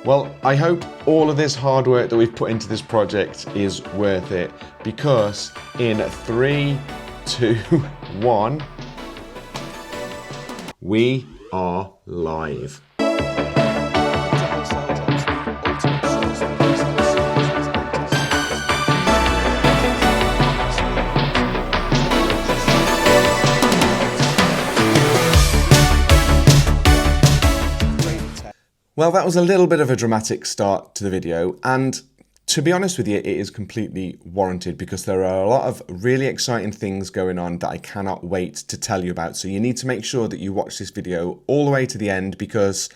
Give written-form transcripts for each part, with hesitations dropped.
Well, I hope all of this hard work that we've put into this project is worth it, because in 3, 2, 1, we are live. Well, that was a little bit of a dramatic start to the video, and to be honest with you, it is completely warranted because there are a lot of really exciting things going on that I cannot wait to tell you about. So you need to make sure that you watch this video all the way to the end because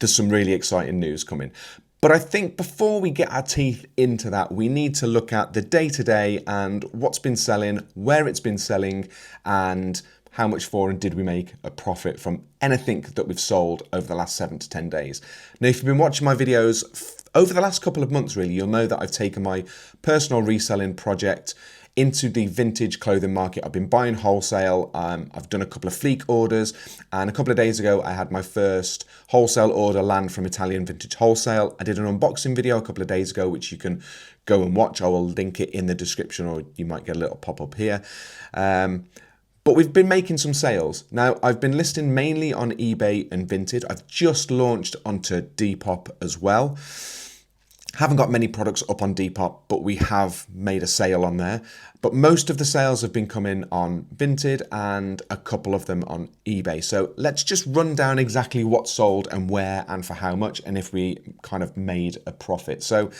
there's some really exciting news coming. But I think before we get our teeth into that, we need to look at the day-to-day and what's been selling, where it's been selling, and how much for, and did we make a profit from anything that we've sold over the last 7 to 10 days. Now, if you've been watching my videos over the last couple of months, really, you'll know that I've taken my personal reselling project into the vintage clothing market. I've been buying wholesale. I've done a couple of fleek orders, and a couple of days ago I had my first wholesale order land from Italian Vintage Wholesale. I did an unboxing video a couple of days ago, which you can go and watch. I will link it in the description, or you might get a little pop-up here. But we've been making some sales. Now, I've been listing mainly on eBay and Vinted. I've just launched onto Depop as well. Haven't got many products up on Depop, but we have made a sale on there. But most of the sales have been coming on Vinted and a couple of them on eBay. So let's just run down exactly what sold and where and for how much, and if we kind of made a profit. So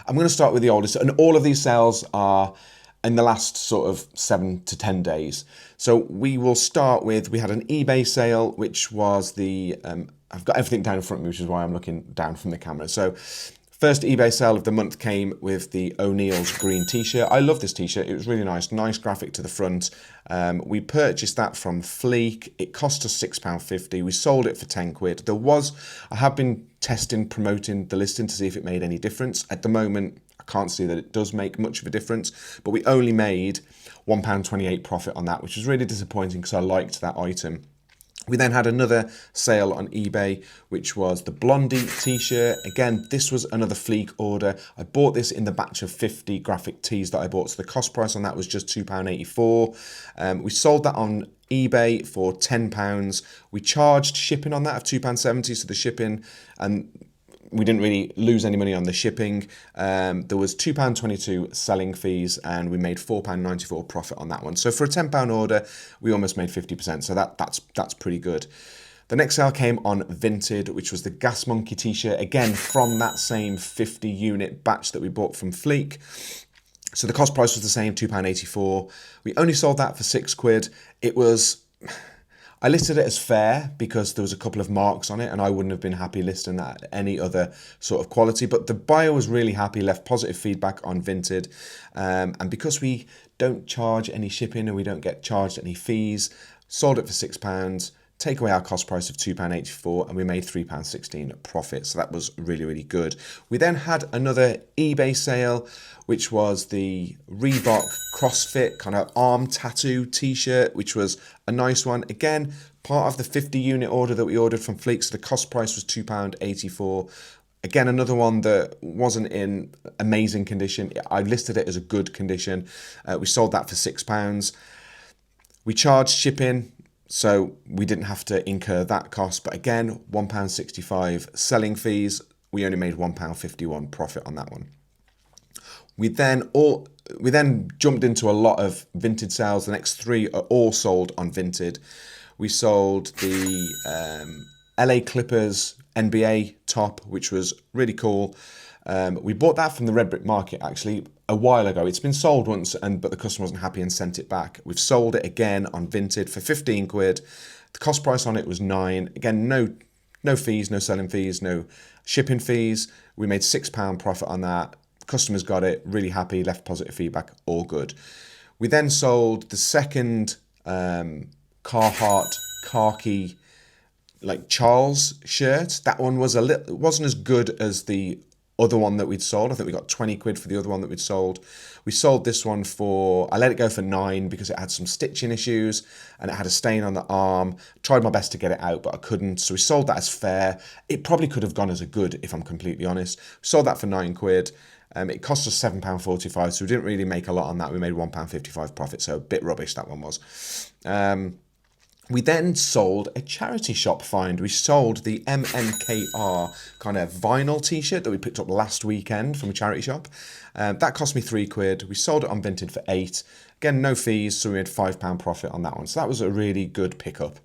I'm going to start with the oldest, and all of these sales are in the last sort of 7 to 10 days. So we will start with, we had an eBay sale, which was the, I've got everything down in front of me, which is why I'm looking down from the camera. So first eBay sale of the month came with the O'Neill's green t-shirt. I love this t-shirt. It was really nice graphic to the front. We purchased that from Fleek. It cost us £6.50. We sold it for 10 quid. I have been promoting the listing to see if it made any difference. At the moment, I can't see that it does make much of a difference, but we only made £1.28 profit on that, which was really disappointing because I liked that item. We then had another sale on eBay, which was the Blondie t-shirt. Again, this was another Fleek order. I bought this in the batch of 50 graphic tees that I bought, so the cost price on that was just £2.84. We sold that on eBay for £10. We charged shipping on that of £2.70, so the shipping, and we didn't really lose any money on the shipping. There was £2.22 selling fees, and we made £4.94 profit on that one. So for a £10 order, we almost made 50%. So that's pretty good. The next sale came on Vinted, which was the Gas Monkey t-shirt, again from that same 50 unit batch that we bought from Fleek. So the cost price was the same, £2.84. We only sold that for 6 quid. I listed it as fair because there was a couple of marks on it, and I wouldn't have been happy listing that at any other sort of quality. But the buyer was really happy, left positive feedback on Vinted. And because we don't charge any shipping and we don't get charged any fees, sold it for £6, take away our cost price of £2.84, and we made £3.16 profit. So that was really, really good. We then had another eBay sale, which was the Reebok CrossFit kind of arm tattoo t-shirt, which was a nice one. Again, part of the 50 unit order that we ordered from Fleek, so the cost price was £2.84. Again, another one that wasn't in amazing condition. I listed it as a good condition. We sold that for £6. We charged shipping, so we didn't have to incur that cost. But again, £1.65 selling fees. We only made £1.51 profit on that one. We then jumped into a lot of Vinted sales. The next 3 are all sold on Vinted. We sold the LA Clippers NBA top, which was really cool. We bought that from the Red Brick Market actually a while ago. It's been sold once, but the customer wasn't happy and sent it back. We've sold it again on Vinted for 15 quid. The cost price on it was 9. Again, no fees, no selling fees, no shipping fees. We made £6 profit on that. Customers got it, really happy, left positive feedback, all good. We then sold the second Carhartt khaki like Charles shirt. That one was it wasn't as good as the other one that we'd sold. I think we got 20 quid for the other one that we'd sold. We sold this one I let it go for 9 because it had some stitching issues and it had a stain on the arm. Tried my best to get it out, but I couldn't. So we sold that as fair. It probably could have gone as a good, if I'm completely honest. Sold that for 9 quid. It cost us £7.45, so we didn't really make a lot on that. We made £1.55 profit, so a bit rubbish that one was. We then sold a charity shop find. We sold the MNKR kind of vinyl t-shirt that we picked up last weekend from a charity shop. That cost me 3 quid. We sold it on Vinted for 8. Again, no fees, so we made £5 profit on that one. So that was a really good pickup.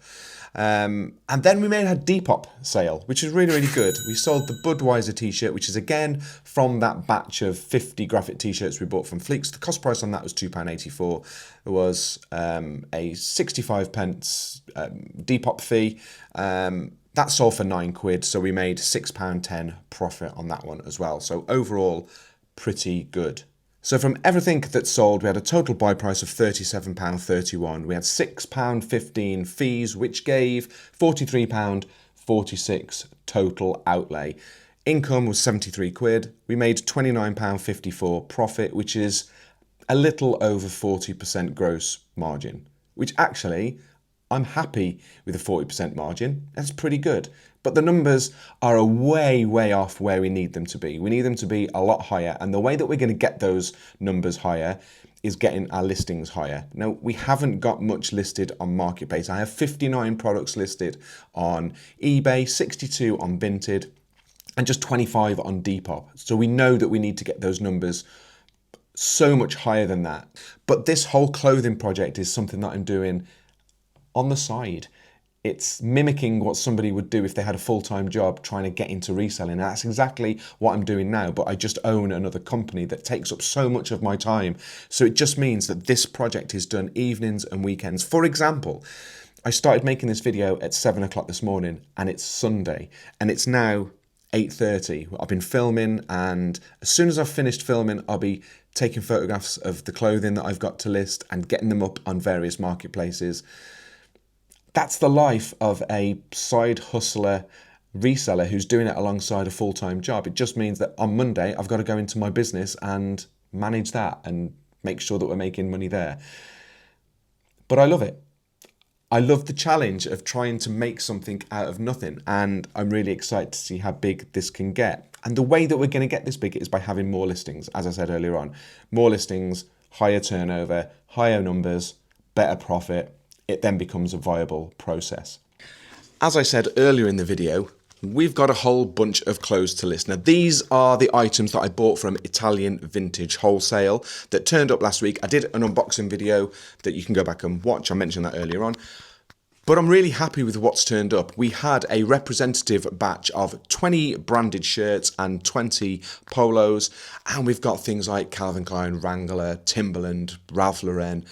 And then we made a Depop sale, which is really, really good. We sold the Budweiser t-shirt, which is again from that batch of 50 graphic t-shirts we bought from Fleeks. The cost price on that was £2.84. There was a 65 pence Depop fee. That sold for 9 quid, so we made £6.10 profit on that one as well. So overall, pretty good. So from everything that sold, we had a total buy price of £37.31. We had £6.15 fees, which gave £43.46 total outlay. Income was 73 quid. We made £29.54 profit, which is a little over 40% gross margin, which actually, I'm happy with a 40% margin. That's pretty good. But the numbers are way, way off where we need them to be. We need them to be a lot higher. And the way that we're going to get those numbers higher is getting our listings higher. Now, we haven't got much listed on Marketplace. I have 59 products listed on eBay, 62 on Vinted, and just 25 on Depop. So we know that we need to get those numbers so much higher than that. But this whole clothing project is something that I'm doing on the side. It's mimicking what somebody would do if they had a full-time job trying to get into reselling. And that's exactly what I'm doing now, but I just own another company that takes up so much of my time. So it just means that this project is done evenings and weekends. For example, I started making this video at 7 o'clock this morning and it's Sunday and it's now 8:30. I've been filming, and as soon as I've finished filming, I'll be taking photographs of the clothing that I've got to list and getting them up on various marketplaces. That's the life of a side hustler reseller who's doing it alongside a full-time job. It just means that on Monday, I've got to go into my business and manage that and make sure that we're making money there. But I love it. I love the challenge of trying to make something out of nothing, and I'm really excited to see how big this can get. And the way that we're going to get this big is by having more listings, as I said earlier on. More listings, higher turnover, higher numbers, better profit. It then becomes a viable process. As I said earlier in the video, we've got a whole bunch of clothes to list. Now, these are the items that I bought from Italian Vintage Wholesale that turned up last week. I did an unboxing video that you can go back and watch. I mentioned that earlier on. But I'm really happy with what's turned up. We had a representative batch of 20 branded shirts and 20 polos. And we've got things like Calvin Klein, Wrangler, Timberland, Ralph Lauren.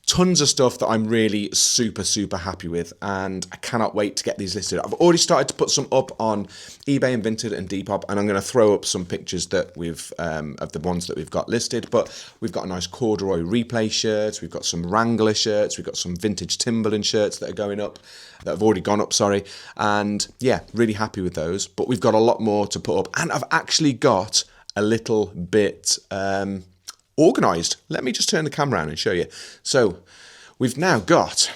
Tons of stuff that I'm really super, super happy with, and I cannot wait to get these listed. I've already started to put some up on eBay and Vinted and Depop, and I'm going to throw up some pictures that we've of the ones that we've got listed. But we've got a nice corduroy replay shirt, we've got some Wrangler shirts, we've got some vintage Timberland shirts that are going up, that have already gone up, sorry. And yeah, really happy with those. But we've got a lot more to put up, and I've actually got a little bit organised. Let me just turn the camera around and show you. So we've now got,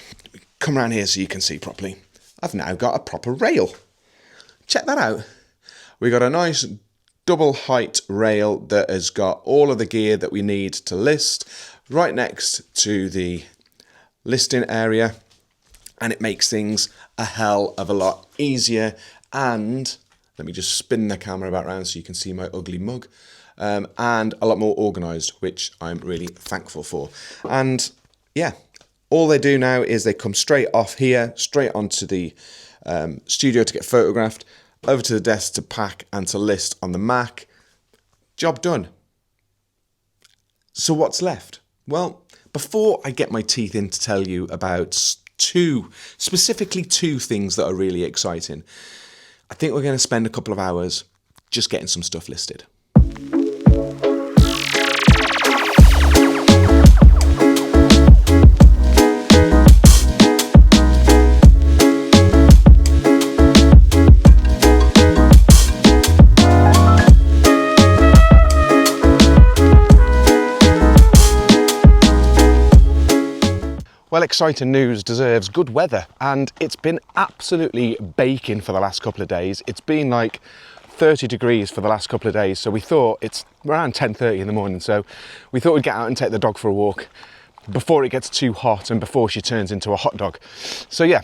come around here so you can see properly, I've now got a proper rail. Check that out. We've got a nice double height rail that has got all of the gear that we need to list right next to the listing area, and it makes things a hell of a lot easier. And let me just spin the camera back around so you can see my ugly mug. And a lot more organised, which I'm really thankful for. And yeah, all they do now is they come straight off here, straight onto the studio to get photographed, over to the desk to pack and to list on the Mac. Job done. So what's left? Well, before I get my teeth in to tell you about specifically two things that are really exciting, I think we're going to spend a couple of hours just getting some stuff listed. exciting news deserves good weather, and it's been absolutely baking for the last couple of days. It's been like 30 degrees for the last couple of days, so we thought it's around 10:30 in the morning, so we thought we'd get out and take the dog for a walk before it gets too hot and before she turns into a hot dog. So yeah,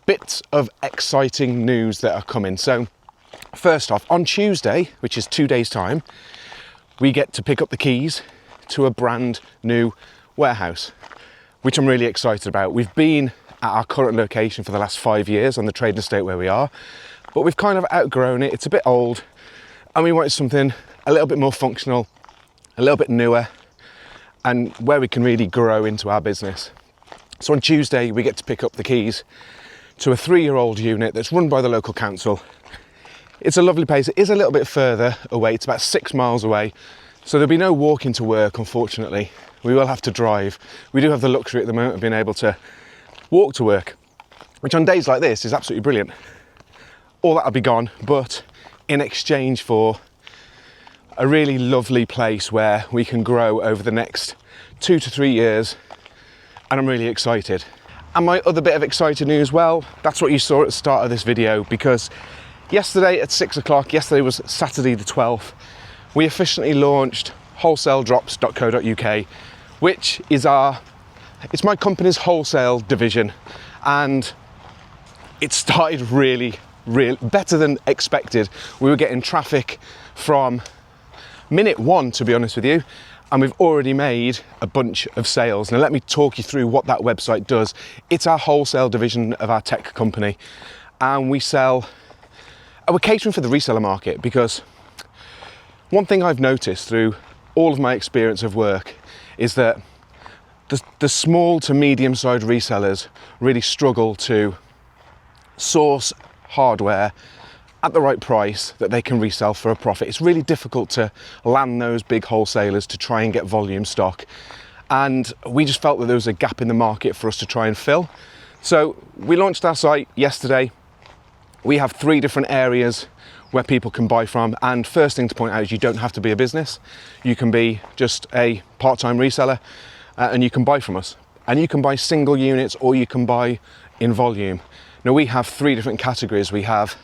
bits of exciting news that are coming. So first off, on Tuesday, which is 2 days time, we get to pick up the keys to a brand new warehouse, which I'm really excited about. We've been at our current location for the last 5 years on the trading estate where we are, but we've kind of outgrown it. It's a bit old, and we wanted something a little bit more functional, a little bit newer, and where we can really grow into our business. So on Tuesday, we get to pick up the keys to a 3-year-old unit that's run by the local council. It's a lovely place. It is a little bit further away. It's about 6 miles away. So there'll be no walking to work, unfortunately. We will have to drive. We do have the luxury at the moment of being able to walk to work, which on days like this is absolutely brilliant. All that'll be gone, but in exchange for a really lovely place where we can grow over the next 2 to 3 years, and I'm really excited. And my other bit of exciting news, well, that's what you saw at the start of this video, because yesterday at 6 o'clock, yesterday was Saturday the 12th, we officially launched wholesale.drops.co.uk, which is it's my company's wholesale division, and it started really better than expected. We were getting traffic from minute one, to be honest with you, and we've already made a bunch of sales. Now let me talk you through what that website does. It's our wholesale division of our tech company, and we're catering for the reseller market, because one thing I've noticed through all of my experience of work is that the small to medium-sized resellers really struggle to source hardware at the right price that they can resell for a profit. It's really difficult to land those big wholesalers to try and get volume stock. And we just felt that there was a gap in the market for us to try and fill. So we launched our site yesterday. We have 3 different areas where people can buy from. And first thing to point out is you don't have to be a business. You can be just a part-time reseller and you can buy from us. And you can buy single units or you can buy in volume. Now we have 3 different categories. We have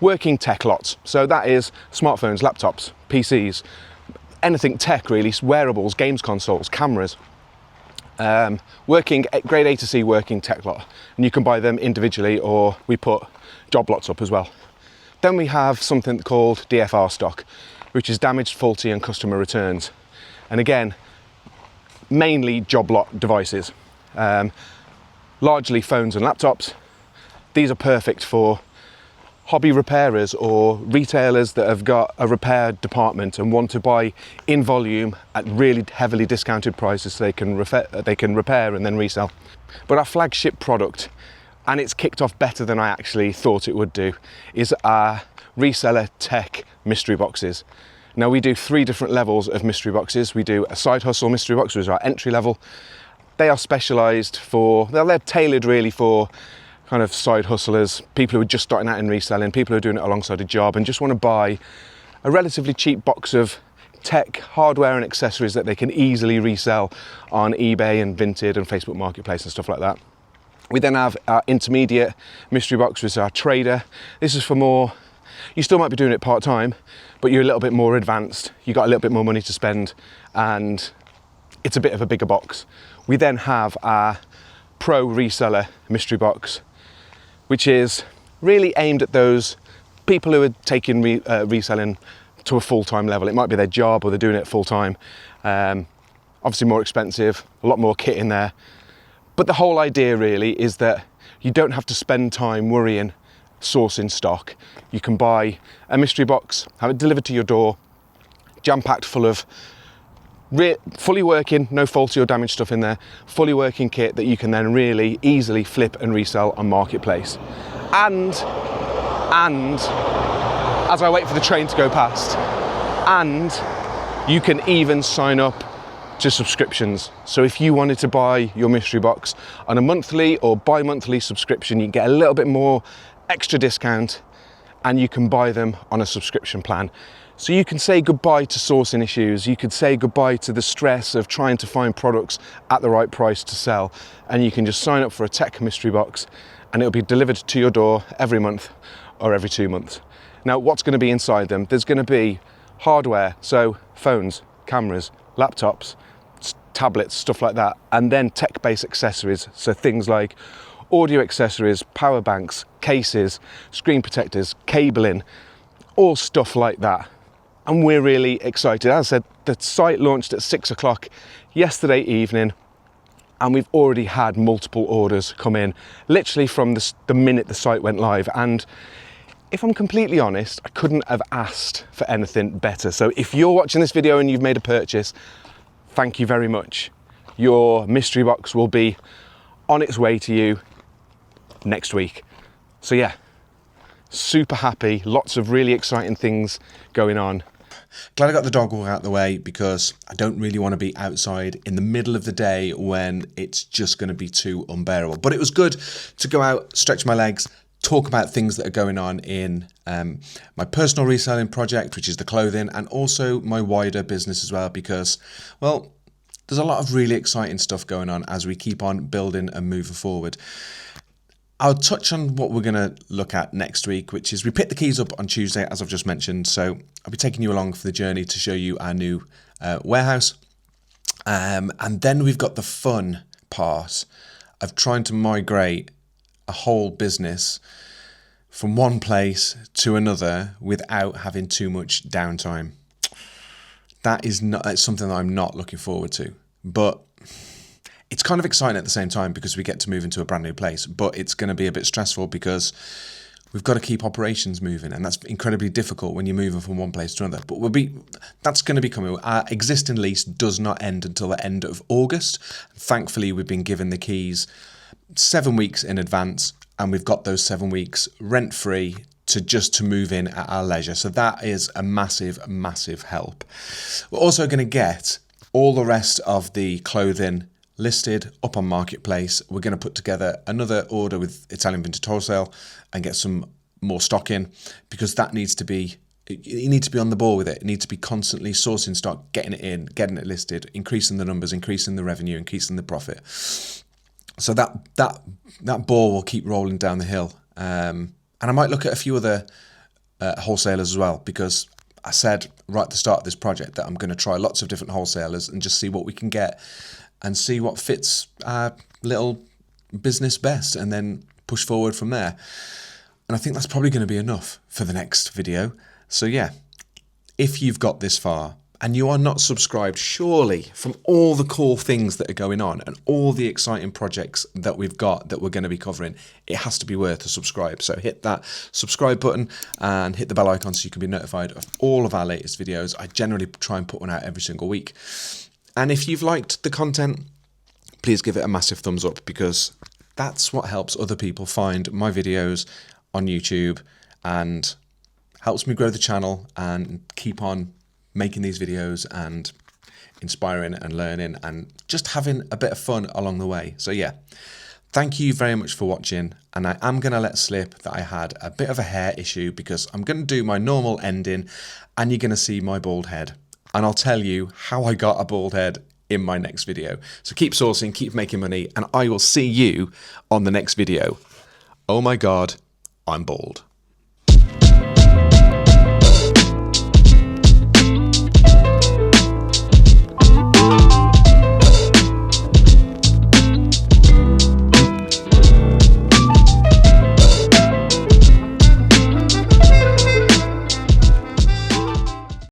working tech lots. So that is smartphones, laptops, PCs, anything tech really, wearables, games consoles, cameras. Working grade A to C working tech lot. And you can buy them individually, or we put job lots up as well. Then we have something called DFR stock, which is damaged, faulty and customer returns. And again, mainly job lot devices, largely phones and laptops. These are perfect for hobby repairers or retailers that have got a repair department and want to buy in volume at really heavily discounted prices so they can repair and then resell. But our flagship product, and it's kicked off better than I actually thought it would do, is our reseller tech mystery boxes. Now we do 3 different levels of mystery boxes. We do a side hustle mystery box, which is our entry level. They are specialised they're tailored really for kind of side hustlers, people who are just starting out in reselling, people who are doing it alongside a job and just want to buy a relatively cheap box of tech, hardware and accessories that they can easily resell on eBay and Vinted and Facebook Marketplace and stuff like that. We then have our intermediate mystery box, which is our trader. This is for more, you still might be doing it part-time, but you're a little bit more advanced, you got a little bit more money to spend, and it's a bit of a bigger box. We then have our pro reseller mystery box, which is really aimed at those people who are taking reselling to a full-time level. It might be their job or they're doing it full-time. Obviously more expensive, a lot more kit in there. But the whole idea really is that you don't have to spend time worrying sourcing stock. You can buy a mystery box, have it delivered to your door, jam-packed full of fully working, no faulty or damaged stuff in there, fully working kit that you can then really easily flip and resell on Marketplace. And as I wait for the train to go past, and you can even sign up to subscriptions. So if you wanted to buy your mystery box on a monthly or bi-monthly subscription, you can get a little bit more extra discount and you can buy them on a subscription plan. So you can say goodbye to sourcing issues, you could say goodbye to the stress of trying to find products at the right price to sell, and you can just sign up for a tech mystery box and it'll be delivered to your door every month or every 2 months. Now, what's going to be inside them? There's going to be hardware, so phones, cameras, laptops, tablets, stuff like that, and then tech-based accessories, so things like audio accessories, power banks, cases, screen protectors, cabling, all stuff like that. And we're really excited. As I said, the site launched at 6 o'clock yesterday evening, and we've already had multiple orders come in, literally from the minute the site went live. And if I'm completely honest, I couldn't have asked for anything better. So if you're watching this video and you've made a purchase, thank you very much. Your mystery box will be on its way to you next week. So yeah, super happy, lots of really exciting things going on. Glad I got the dog walk out the way, because I don't really want to be outside in the middle of the day when it's just going to be too unbearable. But it was good to go out, stretch my legs, talk about things that are going on in my personal reselling project, which is the clothing, and also my wider business as well, because, well, there's a lot of really exciting stuff going on as we keep on building and moving forward. I'll touch on what we're going to look at next week, which is we pick the keys up on Tuesday, as I've just mentioned. So I'll be taking you along for the journey to show you our new warehouse. And then we've got the fun part of trying to migrate a whole business from one place to another without having too much downtime. That's something that I'm not looking forward to, but it's kind of exciting at the same time because we get to move into a brand new place, but it's going to be a bit stressful because we've got to keep operations moving, and that's incredibly difficult when you're moving from one place to another. But that's going to be coming. Our existing lease does not end until the end of August. Thankfully, we've been given the keys 7 weeks in advance, and we've got those 7 weeks rent-free to move in at our leisure. So that is a massive, massive help. We're also going to get all the rest of the clothing listed up on Marketplace. We're going to put together another order with Italian Vintage Wholesale and get some more stock in, because that needs to be, you need to be on the ball with it. You need to be constantly sourcing stock, getting it in, getting it listed, increasing the numbers, increasing the revenue, increasing the profit. So that ball will keep rolling down the hill. And I might look at a few other wholesalers as well, because I said right at the start of this project that I'm going to try lots of different wholesalers and just see what we can get and see what fits our little business best, and then push forward from there. And I think that's probably going to be enough for the next video. So yeah, if you've got this far and you are not subscribed, surely from all the cool things that are going on and all the exciting projects that we've got that we're going to be covering, it has to be worth a subscribe. So hit that subscribe button and hit the bell icon so you can be notified of all of our latest videos. I generally try and put one out every single week. And if you've liked the content, please give it a massive thumbs up, because that's what helps other people find my videos on YouTube and helps me grow the channel and keep on making these videos and inspiring and learning and just having a bit of fun along the way. So yeah, thank you very much for watching. And I am going to let slip that I had a bit of a hair issue, because I'm going to do my normal ending and you're going to see my bald head. And I'll tell you how I got a bald head in my next video. So keep sourcing, keep making money, and I will see you on the next video. Oh my God, I'm bald.